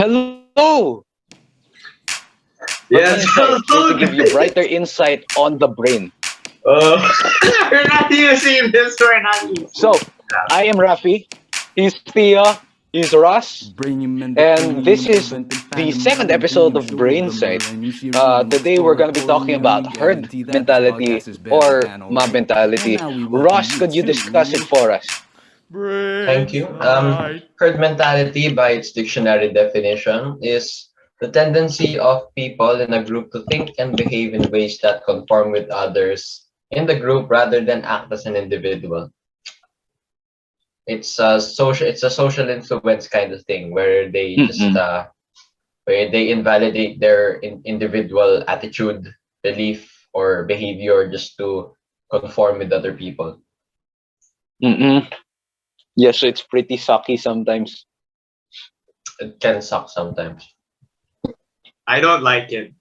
Hello! Yes. BraInsight here to give you brighter insight on the brain. We're not using this. We're not using So, that. I am Rafi. He's Thea. He's Ross. And this is the second episode of BraInsight. Today we're going to be talking about herd mentality or mob mentality. Ross, could you discuss it for us? Thank you. Herd mentality, by its dictionary definition, is the tendency of people in a group to think and behave in ways that conform with others in the group rather than act as an individual. It's a social influence kind of thing where they just Mm-mm. where they invalidate their individual attitude, belief, or behavior just to conform with other people. Mm-mm. Yes, so it's pretty sucky sometimes. It can suck sometimes. I don't like it.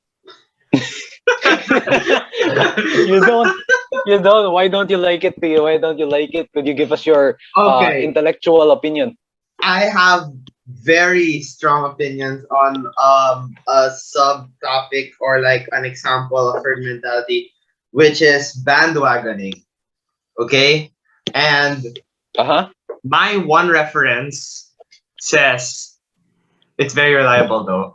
you don't you don't why don't you like it, Theo? Why don't you like it? Could you give us your Okay, intellectual opinion? I have very strong opinions on a subtopic or like an example of herd mentality, which is bandwagoning. Okay, and Uh-huh. my one reference says it's very reliable though.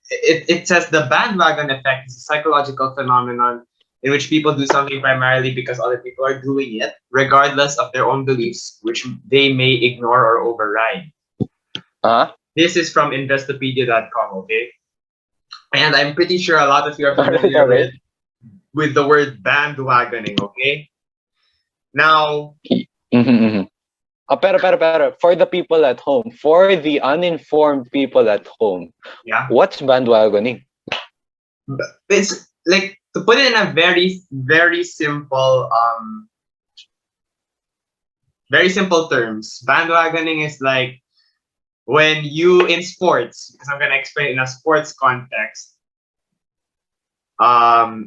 It says the bandwagon effect is a psychological phenomenon in which people do something primarily because other people are doing it, regardless of their own beliefs, which they may ignore or override. Uh-huh. This is from Investopedia.com, okay? And I'm pretty sure a lot of you are All right, familiar all right. with the word bandwagoning, okay? Now, Mm-hmm. Pero, for the people at home, for the uninformed people at home, yeah, what's bandwagoning? it's like to put it in a very simple terms. Bandwagoning is like when you in sports, because I'm gonna explain in a sports context.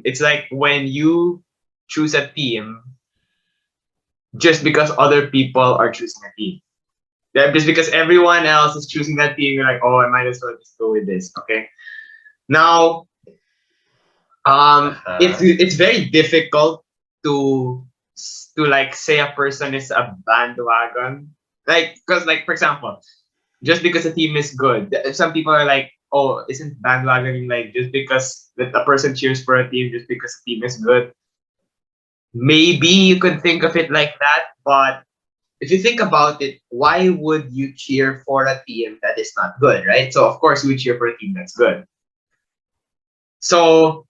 It's like when you choose a team just because other people are choosing a team. Yeah, just because everyone else is choosing that team, you're like, oh, I might as well just go with this. Okay. Now, it's very difficult to like say a person is a bandwagon, like because like for example, just because a team is good, some people are like, oh, isn't bandwagoning like just because that a person cheers for a team just because a team is good? Maybe you could think of it like that, but if you think about it, why would you cheer for a team that is not good, right? So of course you would cheer for a team that's good. So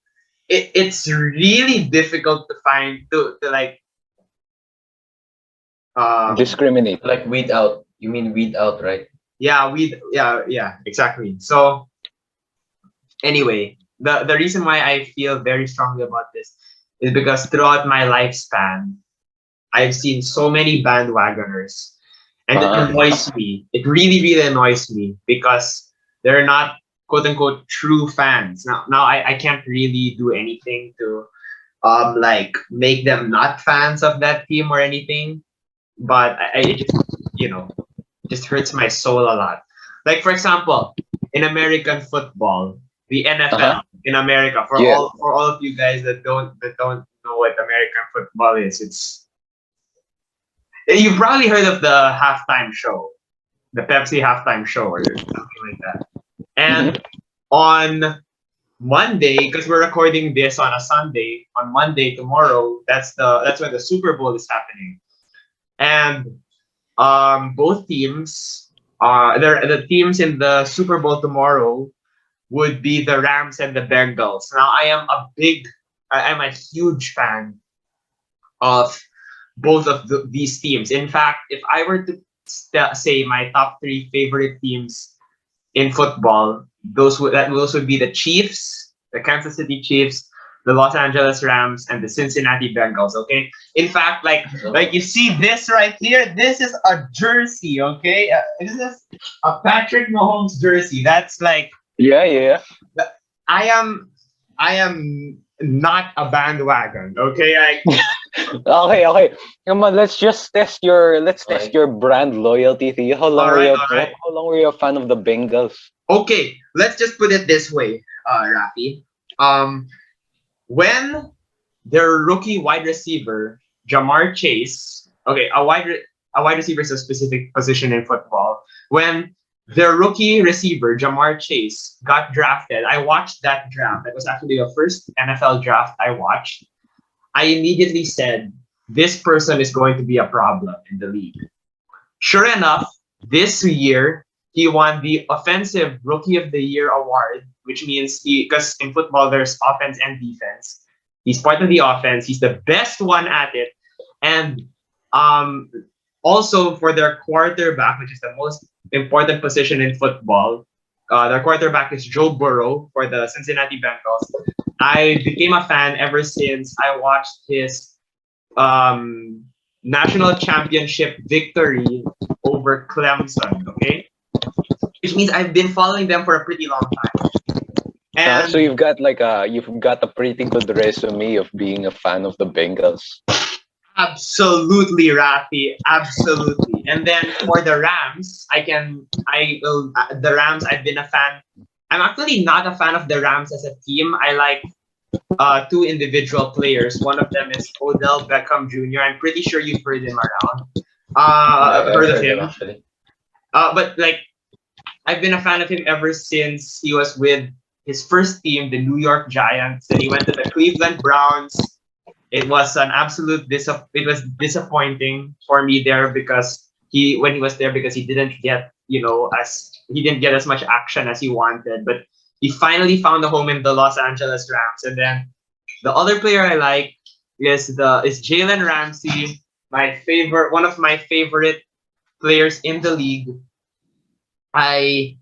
it's really difficult to find to like Discriminate. Like weed out. You mean weed out, right? yeah, exactly. So anyway, the reason why I feel very strongly about this is because throughout my lifespan, I've seen so many bandwagoners, and it Uh-huh. annoys me. It really, really annoys me because they're not quote unquote true fans. Now I can't really do anything to like make them not fans of that team or anything, but I just just hurts my soul a lot. Like for example, in American football, the Uh-huh. NFL in America, Yeah. for all of you guys that don't know what American football is, it's you've probably heard of the halftime show, the Pepsi halftime show, or something like that. Mm-hmm. And on Monday, because we're recording this on a Sunday, on Monday tomorrow, that's when the Super Bowl is happening. And both teams, the teams in the Super Bowl tomorrow would be the Rams and the Bengals. Now, I'm a huge fan of both of these teams. In fact, if I were to say my top three favorite teams in football, those would be the Chiefs, the Kansas City Chiefs, the Los Angeles Rams, and the Cincinnati Bengals. Okay. In fact, like you see this right here, this is a jersey. Okay, this is a Patrick Mahomes jersey. That's like Yeah. I am not a bandwagon. Okay, Okay, okay. Come on, let's test your brand loyalty, Theo. All right, all right. How long were you a fan of the Bengals? Okay, let's just put it this way, Rafi. When their rookie wide receiver, Jamar Chase, okay, a wide receiver is a specific position in football. When their rookie receiver, Jamar Chase, got drafted, I watched that draft. That was actually the first NFL draft I watched. I immediately said, this person is going to be a problem in the league. Sure enough, this year he won the Offensive Rookie of the Year award, which means because in football there's offense and defense. He's part of the offense. He's the best one at it, and um, also for their quarterback, which is the most important position in football. Their quarterback is Joe Burrow for the Cincinnati Bengals. I became a fan ever since I watched his um, national championship victory over Clemson. Okay, which means I've been following them for a pretty long time. And So you've got a pretty good resume of being a fan of the Bengals. absolutely, Rafi, absolutely. And then for the Rams, the Rams. I've been a fan. I'm actually not a fan of the Rams as a team. I like two individual players. One of them is Odell Beckham Jr. I'm pretty sure you've heard him around. Yeah, Heard I've of heard him. actually. But like I've been a fan of him ever since he was with his first team, the New York Giants. Then he went to the Cleveland Browns. It was an absolute it was disappointing for me there because when he was there because he didn't get as much action as he wanted, but he finally found a home in the Los Angeles Rams. And then the other player I like is Jalen Ramsey, one of my favorite players in the league. I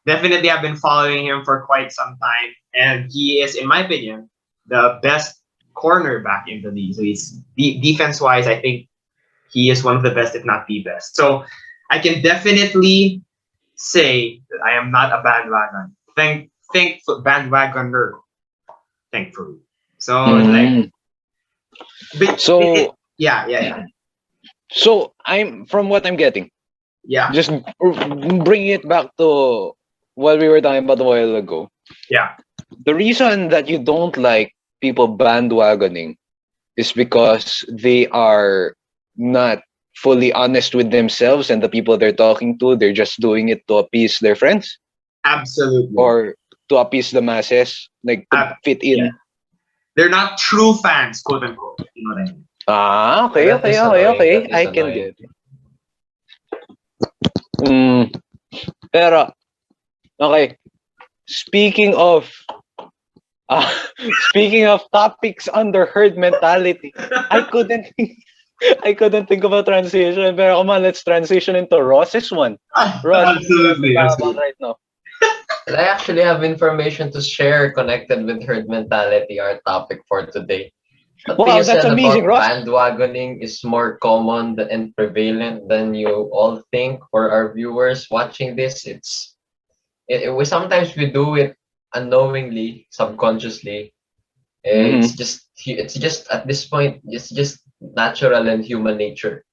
definitely have been following him for quite some time, and he is, in my opinion, the best cornerback in the league. So he's defense wise, I think he is one of the best, if not the best. So I can definitely say that I am not a bandwagon. Bandwagoner, thankfully. So like, So yeah. So from what I'm getting, Yeah. just bringing it back to what we were talking about a while ago. Yeah. The reason that you don't like people bandwagoning is because they are not fully honest with themselves and the people they're talking to. They're just doing it to appease their friends. Absolutely. Or to appease the masses, like to fit in. Yeah. They're not true fans, quote unquote. You know what I mean? Okay. I can get it. Pero, okay. Speaking of topics under herd mentality, I couldn't think of a transition. Pero come on, let's transition into Ross's one. Ross, absolutely. Right now. I actually have information to share connected with herd mentality, our topic for today. What wow, you that's said amazing, about Ross. bandwagoning is more common and prevalent than you all think. For our viewers watching this, we sometimes we do it unknowingly, subconsciously. It's just at this point, it's just natural and human nature.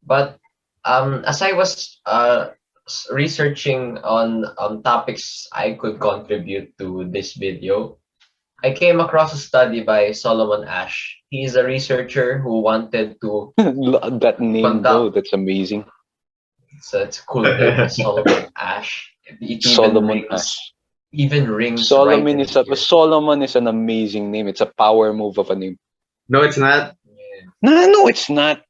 But as I was researching on topics I could contribute to this video, I came across a study by Solomon Asch. He is a researcher who wanted to that name though, conduct. that's amazing. It's a cool name, Solomon Asch. Solomon Asch. Even rings Solomon right in here. Solomon is an amazing name. It's a power move of a name. No, it's not. Yeah. No, it's not.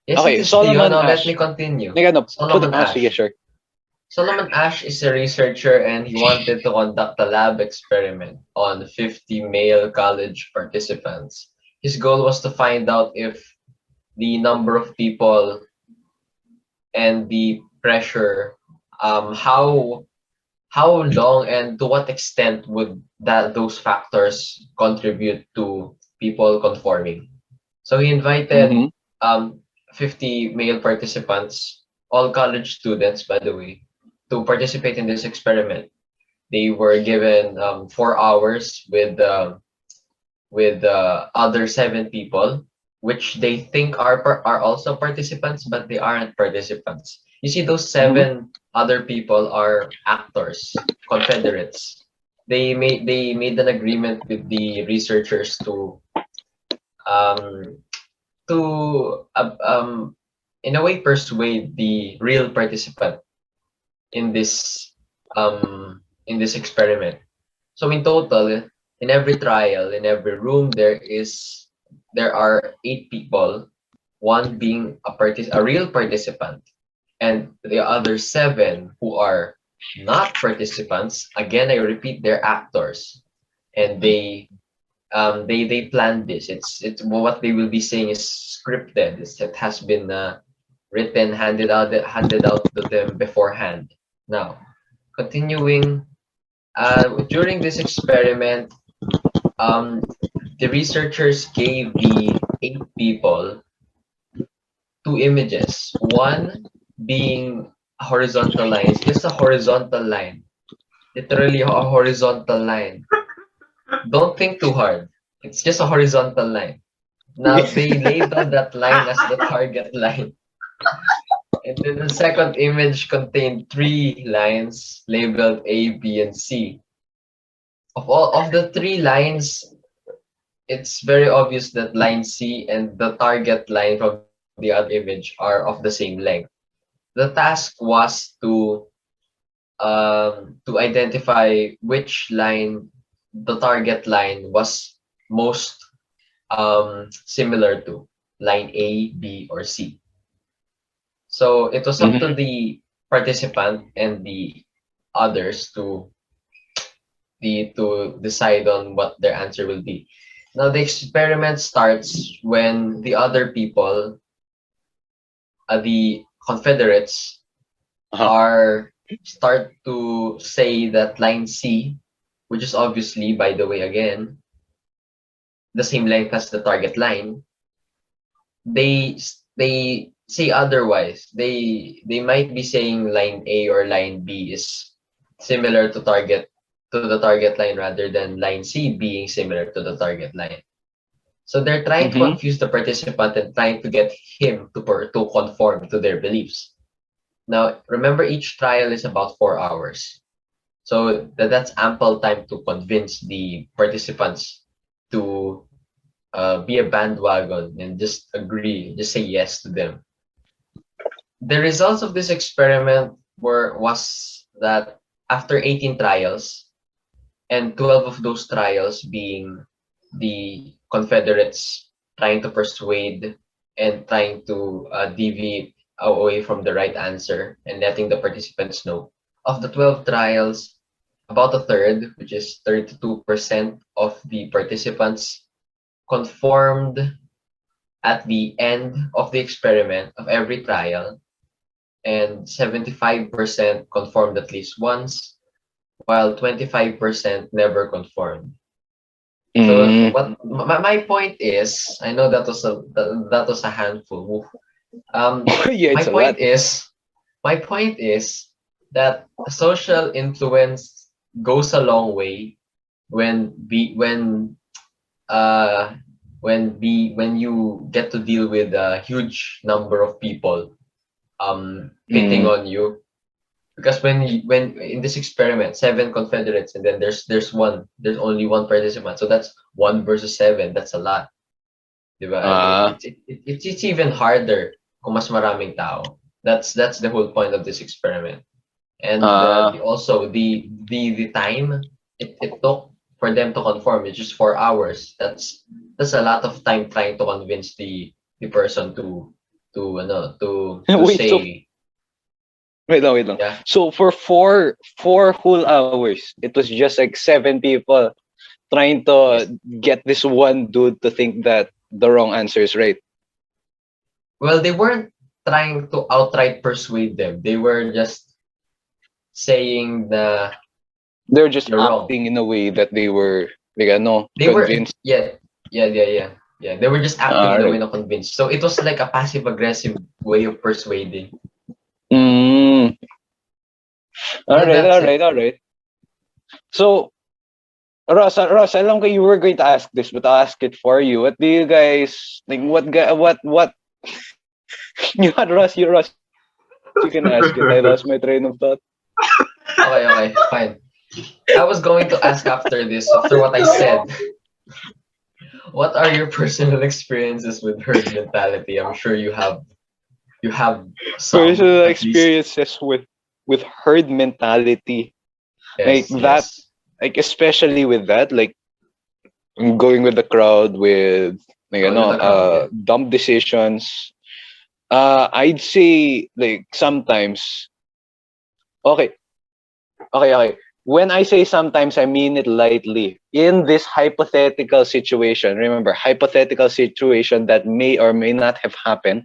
Yes, Okay, it is. Solomon Now Asch. let me continue. Solomon Asch. Sige, sure. Solomon Asch is a researcher and he wanted to conduct a lab experiment on 50 male college participants. His goal was to find out if the number of people and the pressure, how long and to what extent would those factors contribute to people conforming. So he invited 50 male participants, all college students, by the way, to participate in this experiment. They were given 4 hours with with other 7 people, which they think are also participants, but they aren't participants. You see, those Mm-hmm. 7 other people are actors, confederates. They made an agreement with the researchers um to in a way persuade the real participant in this experiment. So in total, in every trial, in every room, there are 8 people, one being a real participant, and the other 7 who are not participants. Again, I repeat, they're actors, and they planned this. It's what they will be saying is scripted. It has been written, handed out to them beforehand. Now, continuing, during this experiment, um, the researchers gave the 8 people 2 images. One being a horizontal line. It's just a horizontal line, literally a horizontal line. Don't think too hard. It's just a horizontal line. Now they labeled that line as the target line. And then the second image contained 3 lines labeled A, B, and C. Of all of the 3 lines, it's very obvious that line C and the target line from the other image are of the same length. The task was to identify which line the target line was most similar to, line A, B, or C. So it was up Mm-hmm. to the participant and the others to decide on what their answer will be. Now the experiment starts when the other people, the Confederates, Uh-huh. are start to say that line C, which is obviously, by the way, again, the same length as the target line, they say otherwise. They might be saying line A or line B is similar to the target line rather than line C being similar to the target line. So they're trying to Mm-hmm. confuse the participant and trying to get him to conform to their beliefs. Now, remember, each trial is about 4 hours. So that's ample time to convince the participants to be a bandwagon and just agree, just say yes to them. The results of this experiment was that after 18 trials, and 12 of those trials being the Confederates trying to persuade and trying to deviate away from the right answer and letting the participants know. Of the 12 trials, about a third, which is 32% of the participants, conformed at the end of the experiment of every trial, and 75% conformed at least once, while 25% never conformed. So Mm. my point is, I know that was a handful. Yeah, My it's a lot. point is that social influence goes a long way when be uh when you get to deal with a huge number of people pitting Mm. on you. Because when in this experiment, 7 Confederates, and then there's only one participant, so that's 1 versus 7. That's a lot, diba? And Ah. it's even harder kung mas maraming tao. That's the whole point of this experiment. And Ah. also the time it took for them to conform is just 4 hours. That's a lot of time trying to convince the person to Wait, so say, wait lang, wait lang. yeah. So for four whole hours, it was just like 7 people trying Yes. to get this one dude to think that the wrong answer is right. Well, they weren't trying to outright persuade them. They were just saying They're just you're wrong. acting in a way that they were like no They were, convinced. yeah. They were just acting in All a way right. not convinced. So it was like a passive aggressive way of persuading. Mm. All Yeah, right. that's All right. it. All right. So Ross, alam ko you were going to ask this, but I'll ask it for you. What do you guys like? What? You had Ross, you can ask it. I lost my train of thought. Okay, fine. I was going to ask after this, after what I said, what are your personal experiences with herd mentality? I'm sure you have some Personal at least. experiences with herd mentality, like Yes, that, yes. like especially with that, like going with the crowd with like Going with the crowd, yeah. dumb decisions. I'd say like sometimes. Okay, okay. When I say sometimes, I mean it lightly. In this hypothetical situation, remember, hypothetical situation that may or may not have happened,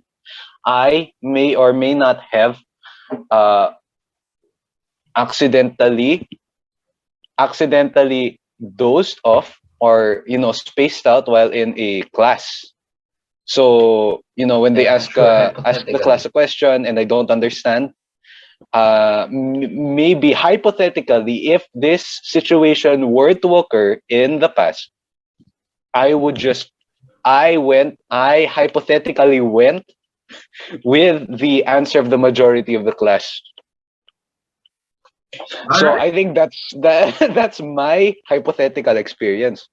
I may or may not have uh, accidentally dozed off or spaced out while in a class. So when they Yeah, sure, ask the class hypothetically. a question and I don't understand, maybe hypothetically, if this situation were to occur in the past, I would just I hypothetically went with the answer of the majority of the class. All So right. I think that's my hypothetical experience.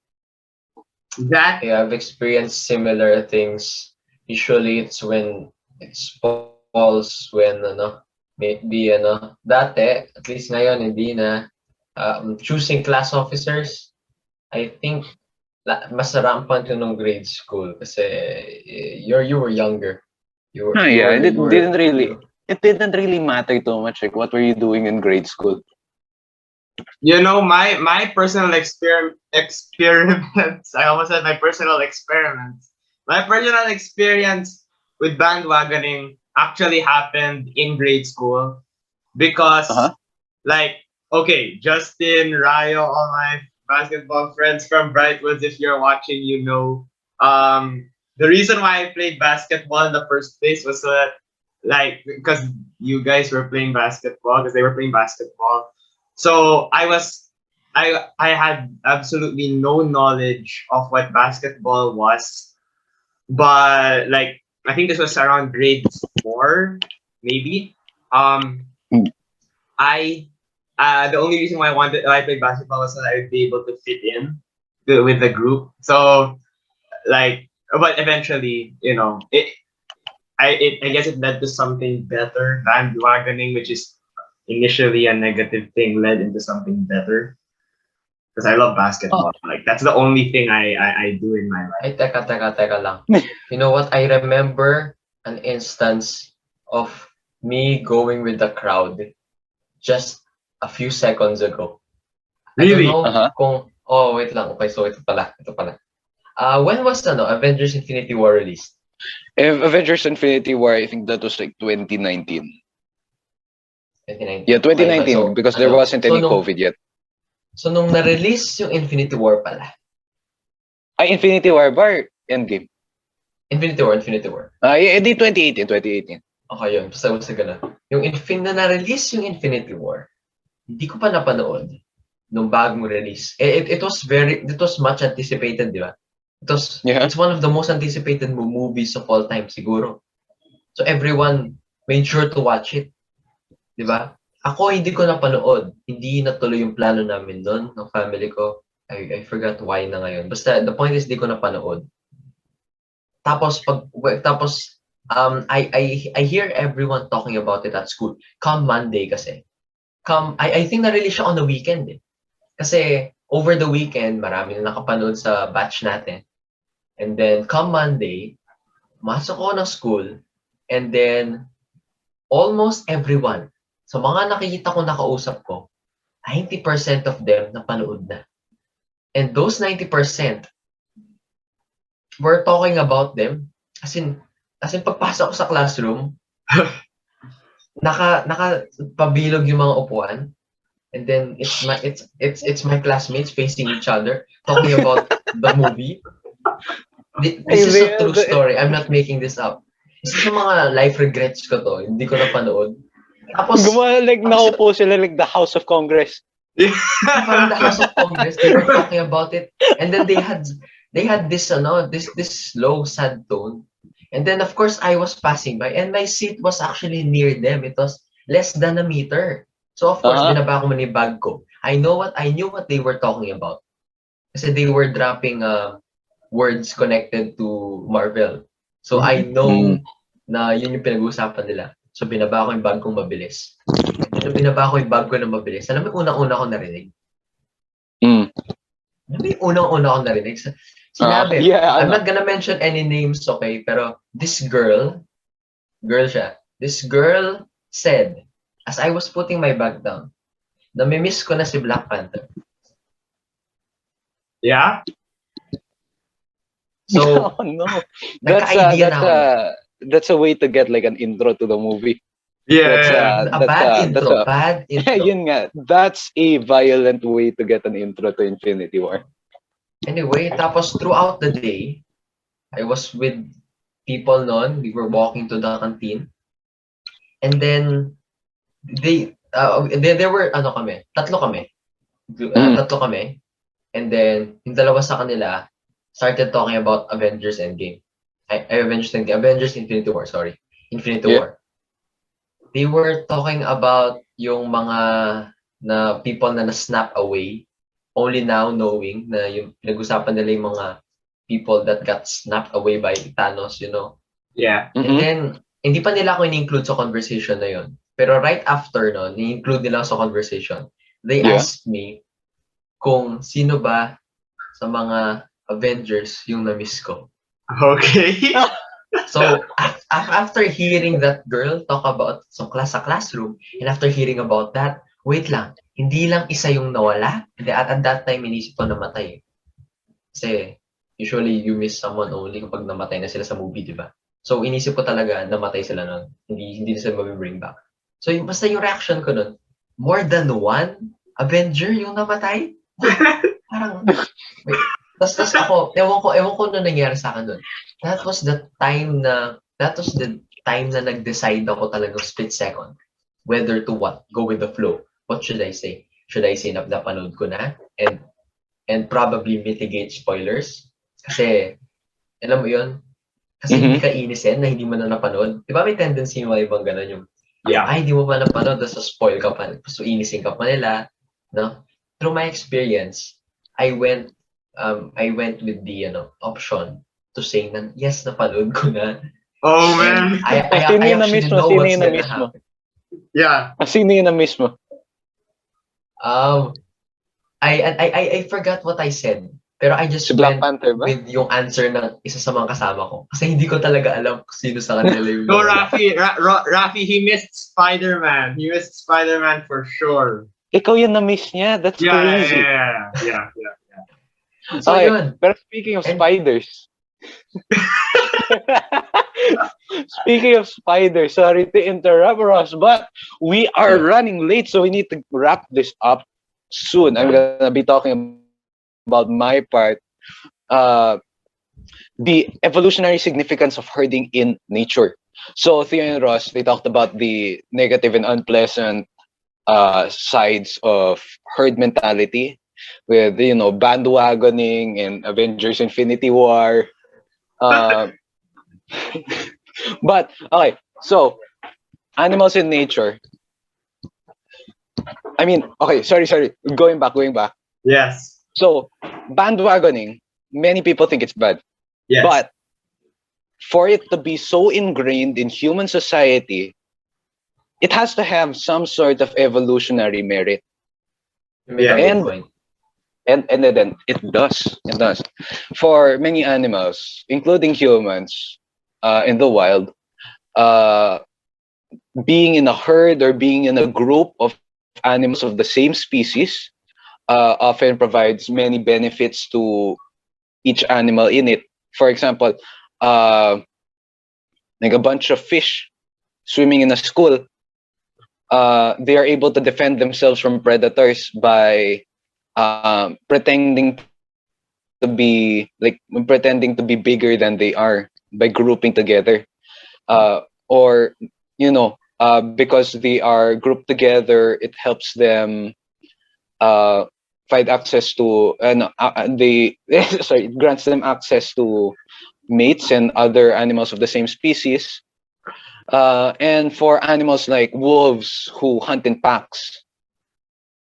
That Yeah, I've experienced similar things. Usually it's when it falls when maybe dati, at least ngayon hindi na choosing class officers. I think mas rampant yun nung grade school kasi you were younger. Yeah, and You were it didn't really matter too much. Like, what were you doing in grade school? my personal experiments. I almost said my personal experiments. My personal experience with bandwagoning actually happened in grade school because, Uh-huh. like, okay, Justin, Rayo, all my basketball friends from Brightwoods, if you're watching, the reason why I played basketball in the first place was so that, like, because you guys were playing basketball, because they were playing basketball. So I had absolutely no knowledge of what basketball was, but like I think this was around grade 4, maybe. Um, Mm. I the only reason why I played basketball was so that I'd be able to fit in with the group. So like, but eventually, I guess it led to something better. Bandwagoning, which is initially a negative thing, led into something better. Because I love Oh. basketball. Like that's the only thing I do in my life. Ay, teka lang. You know what? I remember an instance of me going with the crowd just a few seconds ago. I don't Really? know Uh-huh. kung... Oh, wait lang. Okay, so ito pala. When was Avengers Infinity War released? Avengers Infinity War, I think that was like 2019. 2019. Yeah, Okay, fine. 2019 because there wasn't any COVID yet. So nung na-release yung Infinity War pala. Ay, Infinity War ba? Endgame. Infinity War. Yeah, hindi 2018. Okay, yun. Basta ganun. Yung na-release yung Infinity War, hindi ko pa napanood nung bagong release. It was much anticipated, di ba? Yeah. It's one of the most anticipated movies of all time, siguro. So everyone made sure to watch it. Di ba? Ako, hindi ko napanood. Hindi natuloy yung plano namin doon, ng family ko. I forgot why na ngayon. Basta, the point is, hindi ko napanood. Tapos, I hear everyone talking about it at school. Come Monday kasi. I think na-release siya on the weekend eh. Kasi, over the weekend, marami na nakapanood sa batch natin. And then, come Monday, masok ako ng school, and then, almost everyone, sa mga nakikita ko nakausap ko, 90% of them napanood na. And those 90%, we're talking about them. As in pagpasok ko sa classroom, pabilog yung mga upuan. And then it's my classmates facing each other, talking about the movie. This is a true story. I'm not making this up. Isa sa mga life regrets ko to. Hindi ko napanood. Tapos, like, nakaupo sila like the House of Congress. From the House of Congress, they were talking about it, and then they had this low sad tone, and then of course I was passing by, and my seat was actually near them. It was less than a meter. So of course, Uh-huh. binaba ko muna yung bag ko. I knew what they were talking about. Kasi they were dropping words connected to Marvel. So I know na yun yung pinag-uusapan nila. So binaba ko yung bag kong mabilis. And then binaba ko yung bag ko na mabilis. Alam mo, unang-una ko narinig. Alam mo yung unang-una ko narinig? Sinabi, I'm not gonna mention any names, okay? Pero this girl siya. This girl said, as I was putting my bag down, namimiss ko na si Black Panther. Yeah? So, no. nagka-idea na ako. That's a way to get like an intro to the movie. Yeah. Bad intro. Yun nga, that's a violent way to get an intro to Infinity War. Anyway, tapos throughout the day, I was with people noon. We were walking to the canteen. And then, there were, tatlo kami. Tatlo kami. And then, yung dalawa sa kanila started talking about Avengers Endgame. Avengers Infinity War, sorry. Infinity War. They were talking about yung mga na people na na-snap away, only now knowing na yung pinag-usapan nila yung mga people that got snapped away by Thanos, you know. Yeah. And then, hindi pa nila ako in-include sa conversation na yun. Pero right after no, ni-include nila sa conversation. They asked me kung sino ba sa mga Avengers yung na-miss ko. Okay. So, after hearing that girl talk about sa classroom, and after hearing about that, wait lang, hindi lang isa yung nawala. At that time, inisip ko namatay. Kasi, usually, you miss someone only kapag namatay na sila sa movie, di ba? So, inisip ko talaga, namatay sila nun. Hindi na sila mabibring back. So, basta yung reaction ko nun, more than one Avenger yung namatay? Parang, wait. Tapos ako, ewan ko na nangyari sa akin nun. That was the time na nag-decide ako talagang split second. Whether to what? Go with the flow. What should I say? Should I say na napanood ko na? And probably mitigate spoilers? Kasi, alam mo yun? Kasi hindi ka inisin na hindi mo na napanood. Di ba may tendency yung mga ibang gano'n yung, ay, di mo pa napanood, tapos spoil ka pa. So, inisin ka pa nila. No? Through my experience, I went with the option to say na yes, napanood ko na. Oh man. I actually know what's gonna happen. Yeah. Sino yun na mismo? I forgot what I said. Pero I just went with yung answer ng isa sa mga kasama ko. Kasi hindi ko talaga alam kung sino sa kanila yung... No, Rafi, he missed Spider-Man. He missed Spider-Man for sure. Ikaw yung na-miss niya? That's crazy. Yeah. So yun. Pero speaking of spiders. Speaking of spiders, sorry to interrupt us, but we are running late, so we need to wrap this up soon. I'm gonna be talking about my part. The evolutionary significance of herding in nature. So Theo and Ross, they talked about the negative and unpleasant sides of herd mentality with bandwagoning and Avengers Infinity War. But okay, so animals in nature. I mean, okay, sorry. Going back. Yes. So bandwagoning, many people think it's bad. Yes. But for it to be so ingrained in human society, it has to have some sort of evolutionary merit. And then it does. For many animals, including humans, in the wild, being in a herd or being in a group of animals of the same species often provides many benefits to each animal in it. For example, like a bunch of fish swimming in a school, they are able to defend themselves from predators by pretending to be bigger than they are by grouping together, or because they are grouped together, it helps them uh, find access to no, they sorry, it grants them access to mates and other animals of the same species. And for animals like wolves who hunt in packs,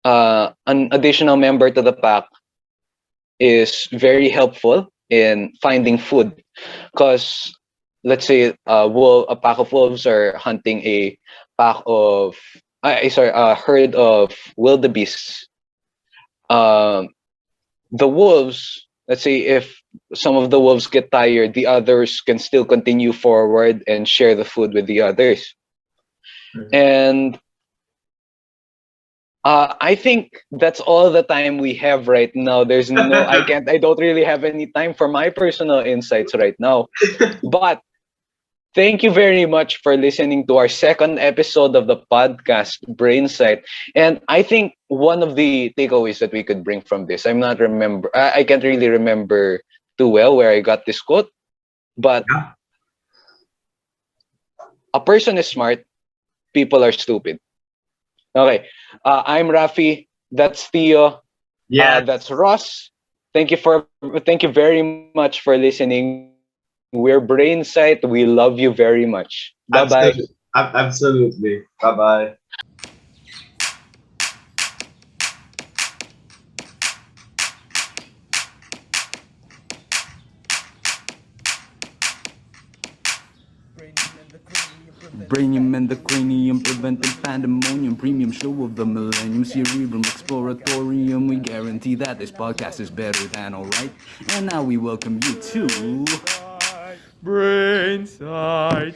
an additional member to the pack is very helpful in finding food. Because let's say a pack of wolves are hunting a pack of sorry, a herd of wildebeests. Um, the wolves, let's say if some of the wolves get tired, the others can still continue forward and share the food with the others. And I think that's all the time we have right now. I don't really have any time for my personal insights right now. But thank you very much for listening to our second episode of the podcast, BraInsight. And I think one of the takeaways that we could bring from this, I can't really remember too well where I got this quote, but Yeah. a person is smart, people are stupid. Okay, I'm Rafi. That's Theo. Yeah. That's Ross. Thank you very much for listening. We're BraInsight. We love you very much. Bye bye. Absolutely. Bye bye. Brainium and the cranium, preventing pandemonium. Premium show of the millennium, cerebrum exploratorium. We guarantee that this podcast is better than alright. And now we welcome you to BraInsight.